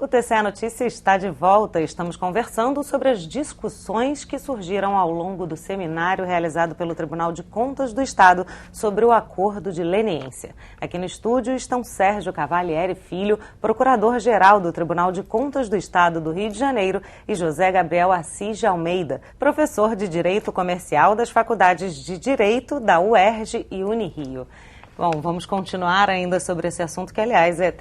TCE Notícia está de volta. Estamos conversando sobre as discussões que surgiram ao longo do seminário realizado pelo Tribunal de Contas do Estado sobre o acordo de leniência. Aqui no estúdio estão Sérgio Cavalieri Filho, procurador-geral do Tribunal de Contas do Estado do Rio de Janeiro, e José Gabriel Assis de Almeida, professor de Direito Comercial das Faculdades de Direito da UERJ e Unirio. Bom, vamos continuar ainda sobre esse assunto que, aliás, é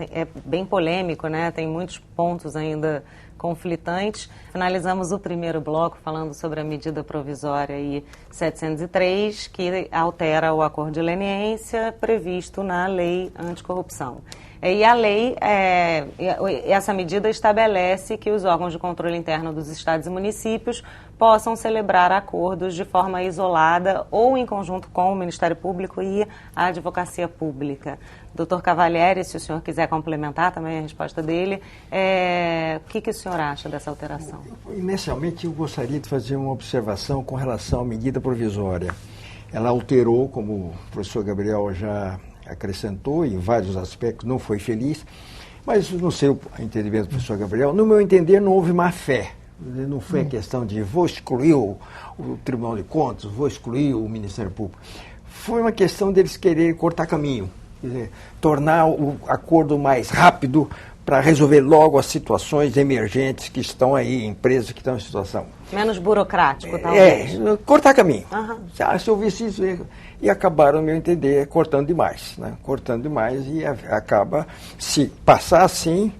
bem polêmico, né? Tem muitos pontos ainda conflitantes. Finalizamos o primeiro bloco falando sobre a medida provisória I 703, que altera o acordo de leniência previsto na Lei Anticorrupção. E a lei, essa medida estabelece que os órgãos de controle interno dos estados e municípios possam celebrar acordos de forma isolada ou em conjunto com o Ministério Público e a Advocacia Pública. Doutor Cavalieri, se o senhor quiser complementar também a resposta dele, o que o senhor acha dessa alteração? Inicialmente, eu gostaria de fazer uma observação com relação à medida provisória. Ela alterou, como o professor Gabriel já acrescentou, em vários aspectos, não foi feliz, mas no seu entendimento do professor Gabriel, no meu entender, não houve má fé. Não foi a questão de vou excluir o Tribunal de Contas, vou excluir o Ministério Público. Foi uma questão deles quererem cortar caminho, quer dizer, tornar o acordo mais rápido para resolver logo as situações emergentes que estão aí, empresas que estão em situação. Menos burocrático, talvez. Cortar caminho. Uhum. Se eu visse isso, e acabaram, no meu entender, cortando demais. Né? Cortando demais e acaba, se passar assim,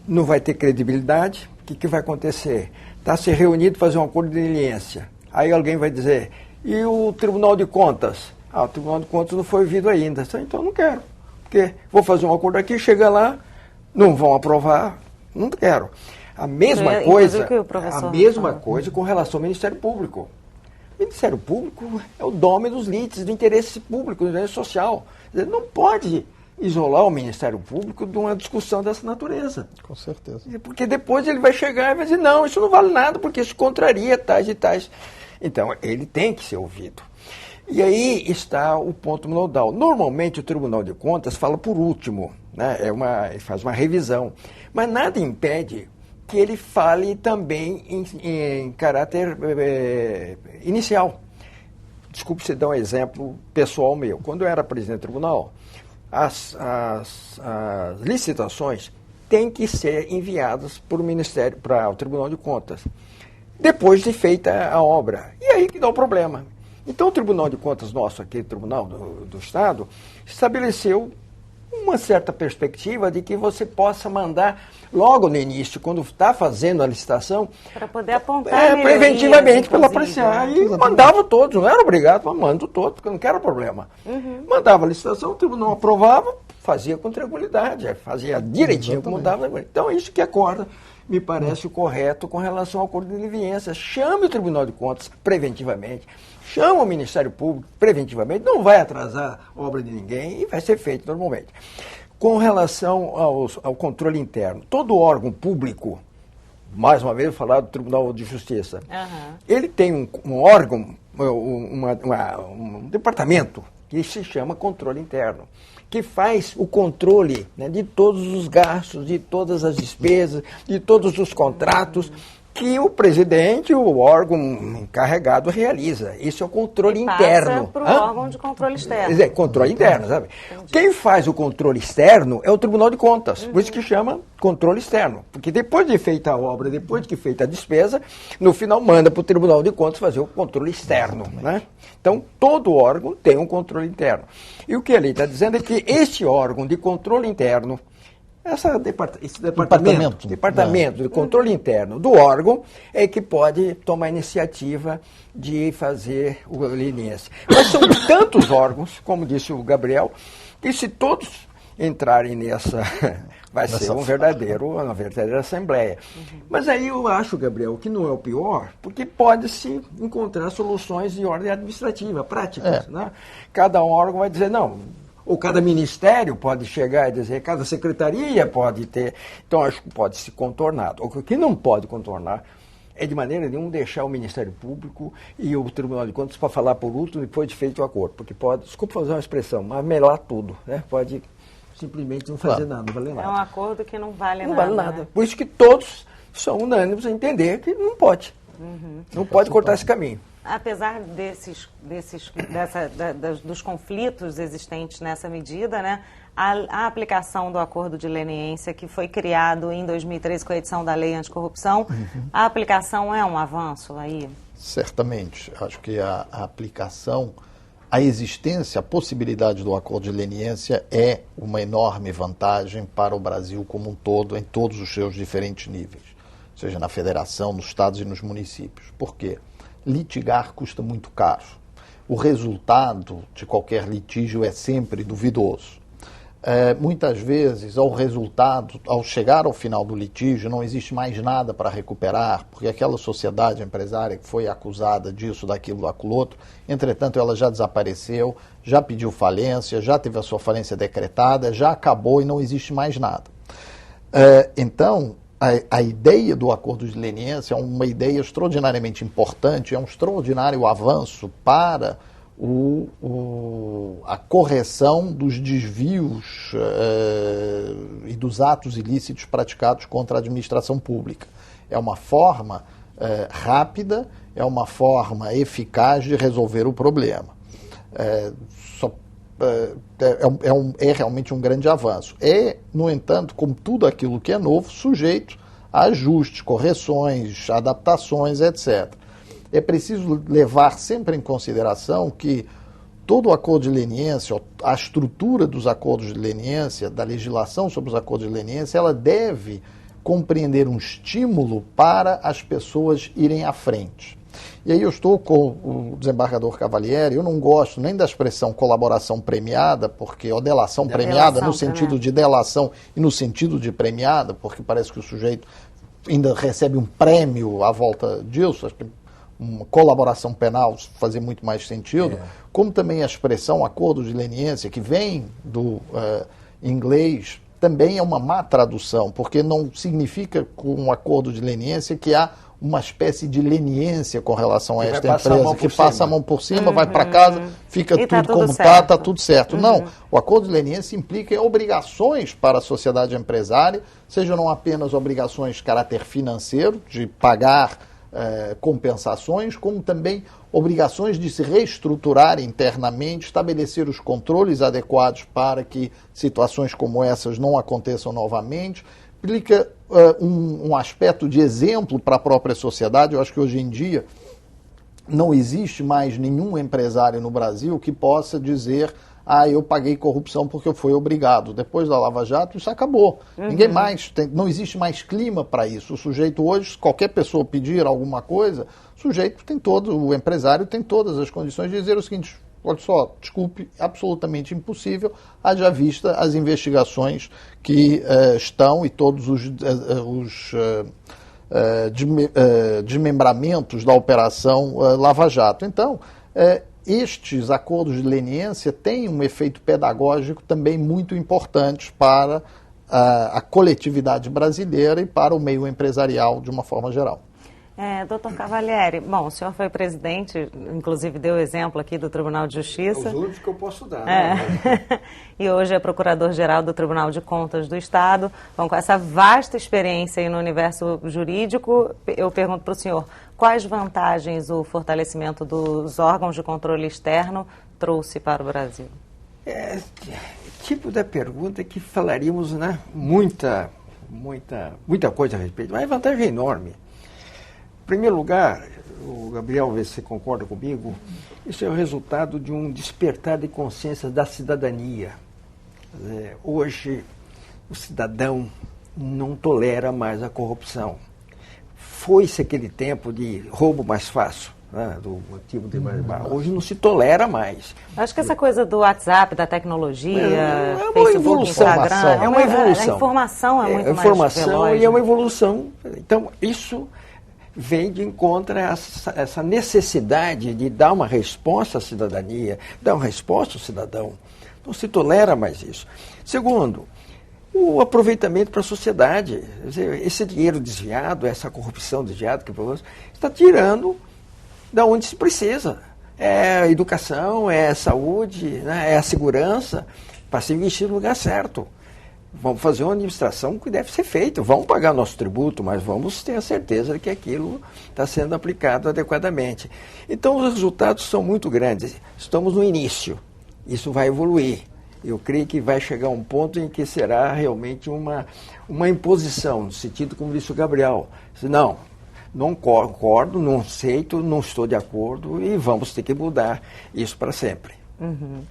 não vai ter credibilidade. O que vai acontecer? Está se reunido para fazer um acordo de leniência. Aí alguém vai dizer, e o Tribunal de Contas? O Tribunal de Contas não foi ouvido ainda. Então não quero. Porque vou fazer um acordo aqui, chega lá, não vão aprovar, não quero. A mesma coisa com relação ao Ministério Público. O Ministério Público é o dome dos litígios, do interesse público, do interesse social. Quer dizer, não pode isolar o Ministério Público de uma discussão dessa natureza. Com certeza. Porque depois ele vai chegar e vai dizer, não, isso não vale nada, porque isso contraria tais e tais. Então, ele tem que ser ouvido. E aí está o ponto nodal. Normalmente o Tribunal de Contas fala por último, né? Ele faz uma revisão. Mas nada impede que ele fale também em caráter inicial. Desculpe se dar um exemplo pessoal meu. Quando eu era presidente do tribunal, as licitações têm que ser enviadas para o Tribunal de Contas, depois de feita a obra. E aí que dá o problema. Então o Tribunal de Contas nosso, aqui, o Tribunal do Estado, estabeleceu uma certa perspectiva de que você possa mandar logo no início, quando está fazendo a licitação, para poder apontar preventivamente pela apreciar. E mandava todos, não era obrigado, mas mando todos, porque eu não quero problema. Uhum. Mandava a licitação, o tribunal aprovava, fazia com tranquilidade, fazia direitinho como dava. Então, isso que acorda, me parece o correto com relação ao acordo de leniência. Chame o Tribunal de Contas preventivamente, chama o Ministério Público preventivamente, não vai atrasar a obra de ninguém e vai ser feito normalmente. Com relação ao controle interno, todo órgão público, mais uma vez falar do Tribunal de Justiça, ele tem um órgão, um departamento que se chama controle interno, que faz o controle, né, de todos os gastos, de todas as despesas, de todos os contratos que o presidente, o órgão encarregado, realiza. Isso é o controle interno. Passa para o órgão de controle externo. Controle interno, sabe? Entendi. Quem faz o controle externo é o Tribunal de Contas, por isso que chama controle externo. Porque depois de feita a obra, depois de feita a despesa, no final manda para o Tribunal de Contas fazer o controle externo. Né? Então, todo órgão tem um controle interno. E o que a lei está dizendo é que este órgão de controle interno, esse departamento de controle interno do órgão é que pode tomar a iniciativa de fazer o leniência. Mas são tantos órgãos, como disse o Gabriel, que se todos entrarem nessa, vai ser uma verdadeira assembleia. Mas aí eu acho, Gabriel, que não é o pior, porque pode-se encontrar soluções de ordem administrativa, práticas. Né? Cada órgão vai dizer, não, ou cada ministério pode chegar e dizer, cada secretaria pode ter. Então, acho que pode se contornar. O que não pode contornar é de maneira nenhuma deixar o Ministério Público e o Tribunal de Contas para falar por último depois de feito o acordo. Porque pode, desculpa fazer uma expressão, mas melar tudo. Né? Pode simplesmente não fazer nada, não vale nada. É um acordo que não vale não nada. Não vale nada. Né? Por isso que todos são unânimes a entender que não pode. Não pode cortar esse caminho. Apesar dos conflitos existentes nessa medida, né, a aplicação do acordo de leniência que foi criado em 2013 com a edição da Lei Anticorrupção, a aplicação é um avanço aí? Certamente. Acho que a aplicação, a existência, a possibilidade do acordo de leniência é uma enorme vantagem para o Brasil como um todo, em todos os seus diferentes níveis, seja na federação, nos estados e nos municípios. Por quê? Litigar custa muito caro. O resultado de qualquer litígio é sempre duvidoso. Muitas vezes, ao chegar ao final do litígio, não existe mais nada para recuperar, porque aquela sociedade empresária que foi acusada disso, daquilo, daquilo outro, entretanto, ela já desapareceu, já pediu falência, já teve a sua falência decretada, já acabou e não existe mais nada. Então, a ideia do acordo de leniência é uma ideia extraordinariamente importante, é um extraordinário avanço para a correção dos desvios e dos atos ilícitos praticados contra a administração pública. É uma forma rápida, é uma forma eficaz de resolver o problema. É realmente um grande avanço. É, no entanto, como tudo aquilo que é novo, sujeito a ajustes, correções, adaptações, etc. É preciso levar sempre em consideração que todo o acordo de leniência, a estrutura dos acordos de leniência, da legislação sobre os acordos de leniência, ela deve compreender um estímulo para as pessoas irem à frente. E aí eu estou com o desembargador Cavalieri, eu não gosto nem da expressão colaboração premiada, ou delação premiada, no sentido de delação e no sentido de premiada, porque parece que o sujeito ainda recebe um prêmio à volta disso. Acho que uma colaboração penal fazia muito mais sentido, como também a expressão acordo de leniência, que vem do inglês, também é uma má tradução, porque não significa com um acordo de leniência que há uma espécie de leniência com relação a esta empresa, que passa a mão por cima, vai para casa, fica tudo como está tudo certo. Não, o acordo de leniência implica obrigações para a sociedade empresária, sejam não apenas obrigações de caráter financeiro, de pagar compensações, como também obrigações de se reestruturar internamente, estabelecer os controles adequados para que situações como essas não aconteçam novamente. Implica um aspecto de exemplo para a própria sociedade. Eu acho que hoje em dia não existe mais nenhum empresário no Brasil que possa dizer: eu paguei corrupção porque eu fui obrigado. Depois da Lava Jato, isso acabou. Ninguém mais, não existe mais clima para isso. O sujeito hoje, se qualquer pessoa pedir alguma coisa, o empresário tem todas as condições de dizer o seguinte: olha só, desculpe, absolutamente impossível, haja vista as investigações que estão e todos os desmembramentos da Operação Lava Jato. Então, estes acordos de leniência têm um efeito pedagógico também muito importante para a coletividade brasileira e para o meio empresarial de uma forma geral. Doutor Cavalieri, bom, o senhor foi presidente, inclusive deu exemplo aqui do Tribunal de Justiça. Os únicos que eu posso dar. E hoje é procurador-geral do Tribunal de Contas do Estado. Bom, com essa vasta experiência aí no universo jurídico, eu pergunto para o senhor, quais vantagens o fortalecimento dos órgãos de controle externo trouxe para o Brasil? Tipo da pergunta que falaríamos, né, muita coisa a respeito, mas a vantagem é enorme. Em primeiro lugar, o Gabriel, vê se você concorda comigo, isso é o resultado de um despertar de consciência da cidadania. Hoje, o cidadão não tolera mais a corrupção. Foi-se aquele tempo de roubo mais fácil, né, do motivo de hoje não se tolera mais. Acho que essa coisa do WhatsApp, da tecnologia, é uma Facebook, evolução, Instagram, é uma evolução. A informação é muito mais veloz. E é uma evolução. Então, isso vem de encontro a essa necessidade de dar uma resposta à cidadania, dar uma resposta ao cidadão. Não se tolera mais isso. Segundo, o aproveitamento para a sociedade. Esse dinheiro desviado, essa corrupção desviada que está tirando da onde se precisa. É a educação, é a saúde, né, é a segurança. para se investir no lugar certo. Vamos fazer uma administração que deve ser feita. Vamos pagar nosso tributo, mas vamos ter a certeza de que aquilo está sendo aplicado adequadamente. Então, os resultados são muito grandes. Estamos no início. Isso vai evoluir. Eu creio que vai chegar um ponto em que será realmente uma imposição, no sentido como disse o Gabriel. Não concordo, não aceito, não estou de acordo e vamos ter que mudar isso para sempre. Uhum.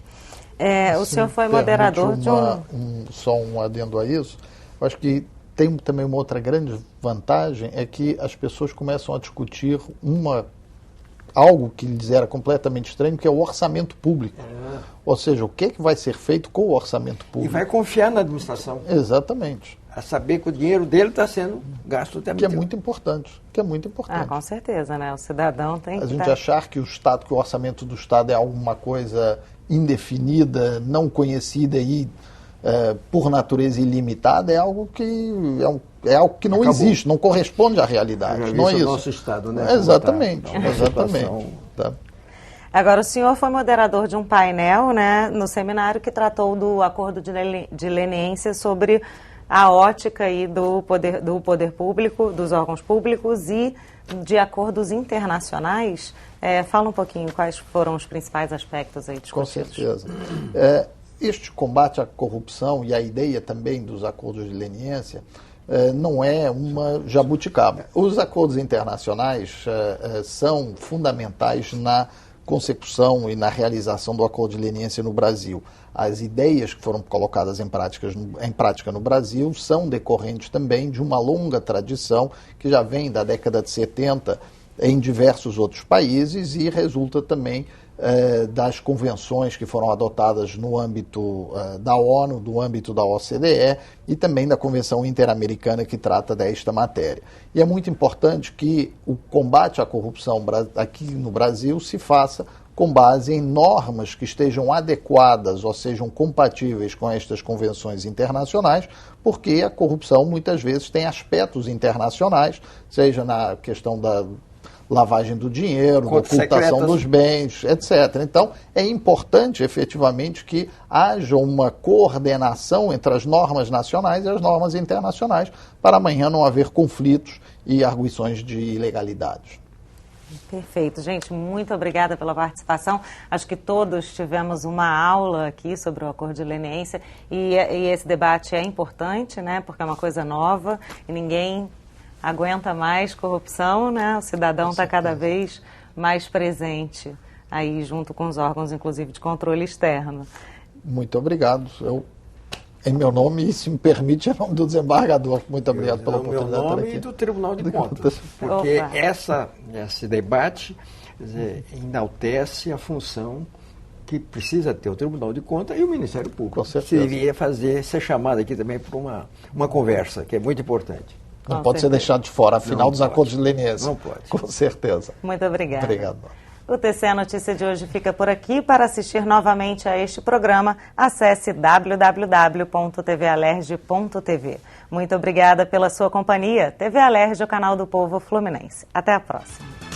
O senhor foi moderador de só um adendo a isso. Eu acho que tem também uma outra grande vantagem, é que as pessoas começam a discutir algo que lhes era completamente estranho, que é o orçamento público. Ou seja, o que é que vai ser feito com o orçamento público. E vai confiar na administração. Exatamente. A saber que o dinheiro dele está sendo gasto também. Que é muito importante. Com certeza, né? O cidadão tem que... A gente achar que que o orçamento do Estado é alguma coisa indefinida, não conhecida e por natureza ilimitada, é algo que não existe, não corresponde à realidade. Não é isso. O nosso Estado, né? Exatamente, exatamente. Tá. Agora, o senhor foi moderador de um painel, né, no seminário que tratou do acordo de leniência sobre a ótica aí do poder público, dos órgãos públicos e de acordos internacionais. Fala um pouquinho quais foram os principais aspectos aí discutidos. Com certeza. Este combate à corrupção e a ideia também dos acordos de leniência não é uma jabuticaba. Os acordos internacionais são fundamentais na consecução e na realização do acordo de leniência no Brasil. As ideias que foram colocadas em prática no Brasil são decorrentes também de uma longa tradição que já vem da década de 70 em diversos outros países e resulta também das convenções que foram adotadas no âmbito da ONU, do âmbito da OCDE e também da Convenção Interamericana que trata desta matéria. E é muito importante que o combate à corrupção aqui no Brasil se faça com base em normas que estejam adequadas ou sejam compatíveis com estas convenções internacionais, porque a corrupção muitas vezes tem aspectos internacionais, seja na questão da lavagem do dinheiro, da ocultação dos bens, etc. Então, é importante, efetivamente, que haja uma coordenação entre as normas nacionais e as normas internacionais, para amanhã não haver conflitos e arguições de ilegalidades. Perfeito. Gente, muito obrigada pela participação. Acho que todos tivemos uma aula aqui sobre o acordo de leniência e esse debate é importante, né, porque é uma coisa nova e ninguém aguenta mais corrupção, né? O cidadão está cada vez mais presente aí junto com os órgãos, inclusive, de controle externo. Muito obrigado. Em meu nome, e se me permite, em nome do desembargador. Muito obrigado pela oportunidade. Em meu nome e do Tribunal de Contas. Porque esse debate enaltece a função que precisa ter o Tribunal de Contas e o Ministério Público. Com certeza. Deveria ser chamado aqui também para uma conversa, que é muito importante. Não pode ser deixado de fora, afinal dos acordos de leniência. Não pode. Com certeza. Muito obrigada. Obrigado. O TCE Notícia de hoje fica por aqui. Para assistir novamente a este programa, acesse www.tvalerj.tv. Muito obrigada pela sua companhia. TV Alerj, o canal do povo fluminense. Até a próxima.